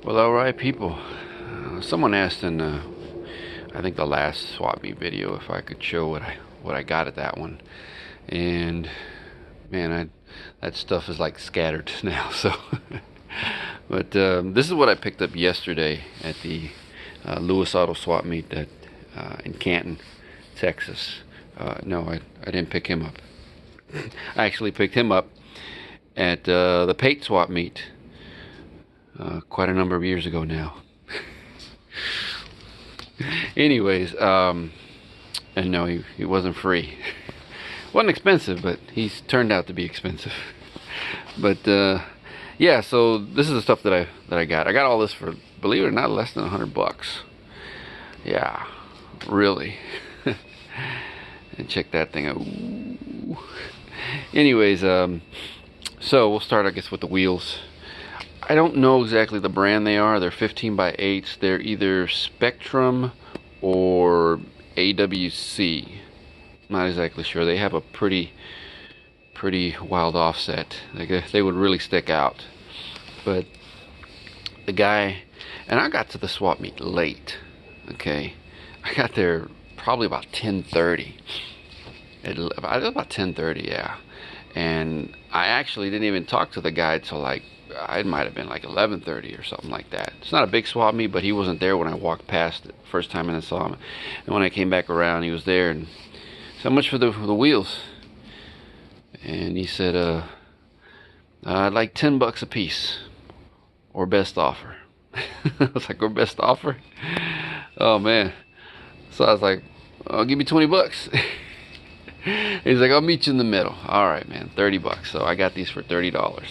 Well, alright people, someone asked in I think the last swap meet video if I could show what I got at that one, and man, that stuff is like scattered now. So but this is what I picked up yesterday at the Lewis Auto swap meet that in Canton, Texas. No, I didn't pick him up. I actually picked him up at the Pate swap meet quite a number of years ago now. Anyways, and no, he wasn't free. Wasn't expensive, but he's turned out to be expensive. But yeah, so this is the stuff that I got. I got all this for, believe it or not, less than $100. Yeah, really. And check that thing out. Ooh. Anyways, so we'll start, I guess, with the wheels. I don't know exactly the brand they are. They're 15 by 8s. They're either Spectrum or AWC. Not exactly sure. They have a pretty wild offset. They would really stick out. But the guy, and I got to the swap meet late. Okay, I got there probably about 10:30. It was about 10:30, yeah. And I actually didn't even talk to the guy till like, it might have been like 11:30 or something like that. It's not a big swap meet, but he wasn't there when I walked past it first time and I saw him. And when I came back around, he was there. And so much for the wheels. And he said, I'd like $10 a piece, or best offer. I was like, or best offer? Oh man. So I was like, I'll give you $20. He's like, I'll meet you in the middle. All right, man, $30. So I got these for $30.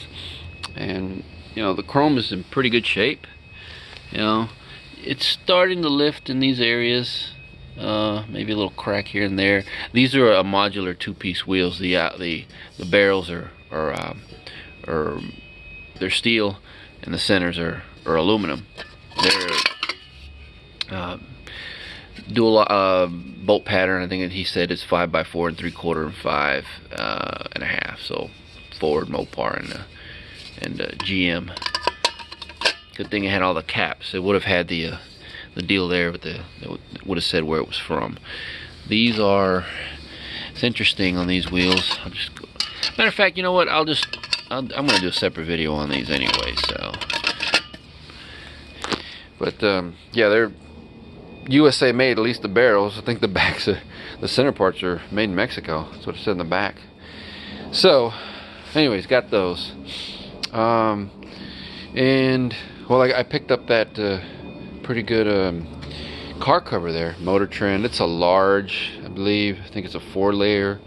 And you know, the chrome is in pretty good shape. You know, it's starting to lift in these areas. Maybe a little crack here and there. These are a modular two-piece wheels. The barrels are they're steel, and the centers are aluminum. They're dual bolt pattern. I think that he said it's 5x4 3/4 and 5.5. So Ford, Mopar, and GM. Good thing it had all the caps. It would have had the deal there, but it would have said where it was from. These are, it's interesting on these wheels. I'll just go, matter of fact, you know what? I'm gonna do a separate video on these anyway. So, but yeah, they're USA made. At least the barrels. I think the backs, the center parts are made in Mexico. That's what it said in the back. So, anyways, got those. And well, I picked up that pretty good car cover there, Motor Trend. It's a large, I believe. I think it's a 4-layer.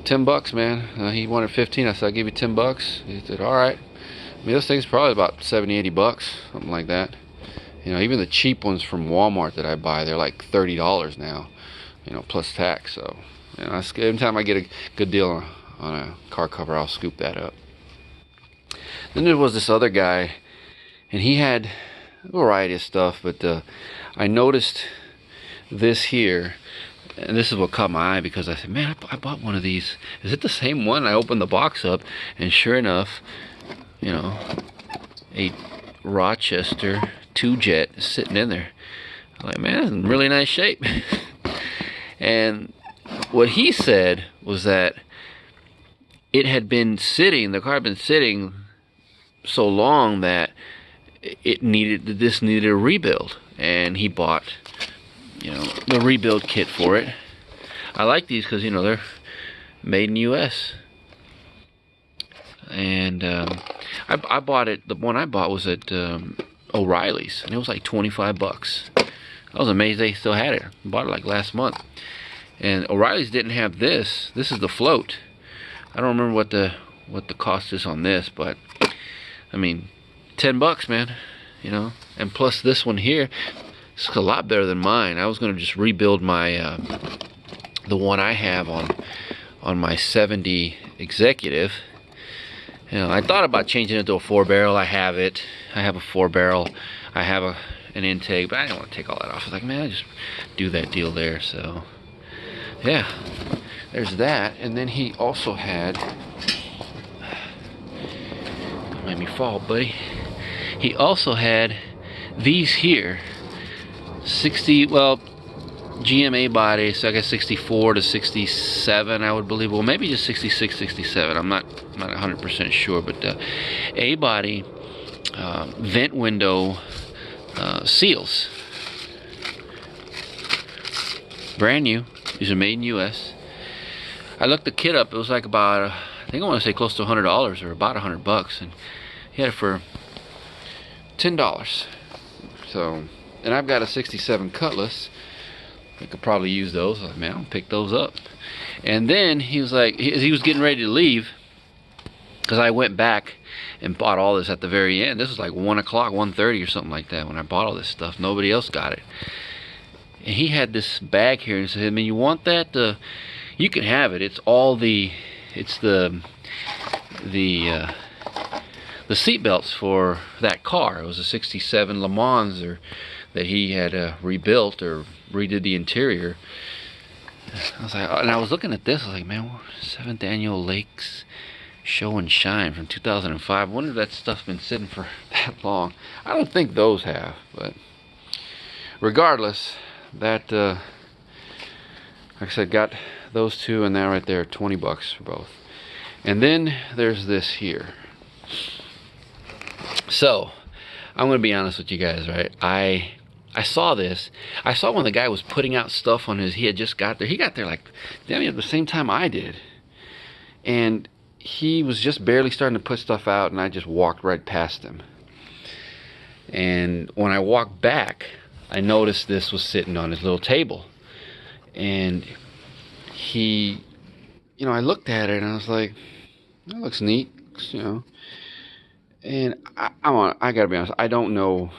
$10, man. He wanted 15. I said, I'll give you $10. He said, all right. I mean, this thing's probably about $70-80, something like that. You know, even the cheap ones from Walmart that I buy, they're like $30 now, you know, plus tax. So, you know, every time I get a good deal on a car cover, I'll scoop that up. Then there was this other guy, and he had a variety of stuff, but I noticed this here, and this is what caught my eye, because I said, man, I bought one of these. Is it the same one? I opened the box up, and sure enough, you know, a Rochester 2-jet is sitting in there. I'm like, man, that's in really nice shape. And what he said was that it had been sitting, the car had been sitting so long that this needed a rebuild, and he bought, you know, the rebuild kit for it. I like these because, you know, they're made in US. And I bought it. The one I bought was at O'Reilly's, and it was like $25. I was amazed they still had it. I bought it like last month. And O'Reilly's didn't have this. This is the float. I don't remember what the cost is on this, but I mean, $10, man. You know, and plus this one here, it's a lot better than mine. I was gonna just rebuild my the one I have on my 70 Executive. You know, I thought about changing it to a 4-barrel. I have it. I have a 4-barrel. I have an intake, but I didn't want to take all that off. I was like, man, I just do that deal there. So, yeah, there's that. And then he also had, don't make me fall, buddy. he also had these here, 60, well, GMA body, so I guess 64 to 67, I would believe. Well, maybe just 66, 67. I'm not 100% sure, but A body vent window seals, brand new. These are made in U.S. I looked the kit up. It was like about, I think I want to say close to $100 or about $100, and he had it for $10. So, and I've got a 67 Cutlass. I could probably use those. I was like, man, I'll pick those up. And then he was like, as he was getting ready to leave, because I went back and bought all this at the very end. This was like 1 o'clock, 1:30 or something like that when I bought all this stuff. Nobody else got it. And he had this bag here and said, I mean, you want that? You can have it. It's all the seat belts for that car. It was a 67 Le Mans that he had rebuilt or redid the interior. I was like, and I was looking at this, I was like, man, 7th Annual Lakes Show and Shine from 2005. I wonder if that stuff's been sitting for that long. I don't think those have, but regardless, that, like I said, got those two, and that right there, $20 for both. And then there's this here. So, I'm going to be honest with you guys, right? I saw this. I saw when the guy was putting out stuff on his, he had just got there. He got there like, damn, at the same time I did. And he was just barely starting to put stuff out, and I just walked right past him. And when I walked back, I noticed this was sitting on his little table. And he, you know, I looked at it and I was like, that looks neat, you know. And I gotta be honest, I don't know,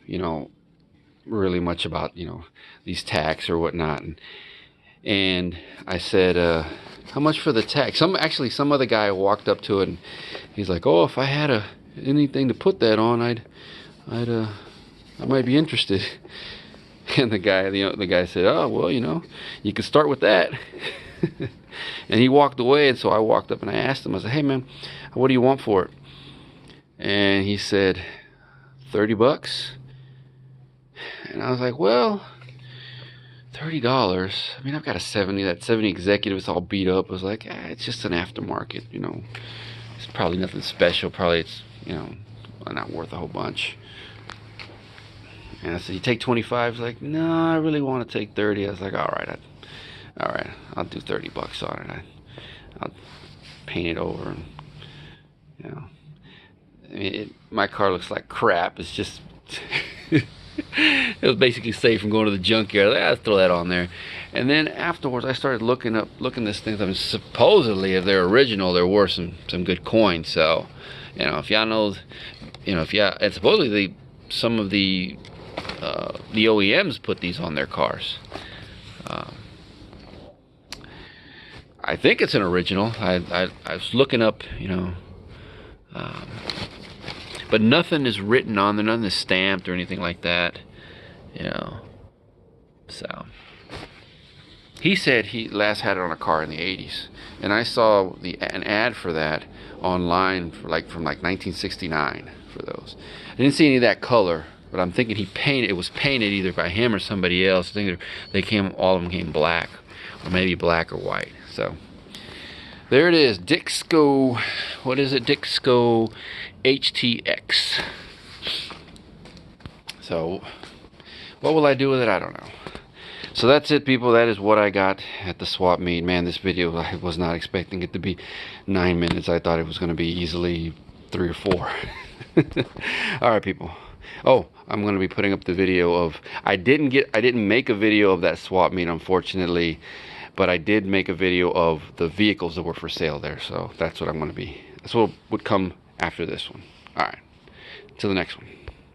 you know, really much about, you know, these tacks or whatnot. And I said, how much for the tack? Some other guy walked up to it and he's like, oh, if I had anything to put that on, I might be interested. And the guy said, oh, well, you know, you could start with that. And he walked away, and so I walked up and I asked him, I said, hey man, what do you want for it? And he said, $30. And I was like, well, $30. I mean, I've got a 70. That 70 Executive is all beat up. I was like, it's just an aftermarket, you know. It's probably nothing special. Probably it's, you know, not worth a whole bunch. And I said, you take 25? He's like, no, I really want to take 30. I was like, all right, I'll do $30 on it. I'll paint it over, and, you know. I mean, my car looks like crap. It's just, it was basically safe from going to the junkyard. Like, I'll throw that on there. And then afterwards, I started looking this thing. I mean, supposedly, if they're original, they're worth some good coin. So, you know, if y'all know, you know, and supposedly some of the OEMs put these on their cars. I think it's an original. I was looking up, you know, but nothing is written on there, nothing is stamped or anything like that, you know. So he said he last had it on a car in the 80s, and I saw an ad for that online from like 1969 for those. I didn't see any of that color, but I'm thinking it was painted either by him or somebody else. I think all of them came black, or maybe black or white. So there it is, Dixco. What is it? Dixco HTX. So what will I do with it? I don't know. So that's it, people. That is what I got at the swap meet. Man, this video, I was not expecting it to be 9 minutes. I thought it was going to be easily 3 or 4. All right, people. Oh, I'm going to be putting up the video of, I didn't make a video of that swap meet, unfortunately, but I did make a video of the vehicles that were for sale there. So that's what I'm going to be, that's what would come after this one. All right, till the next one.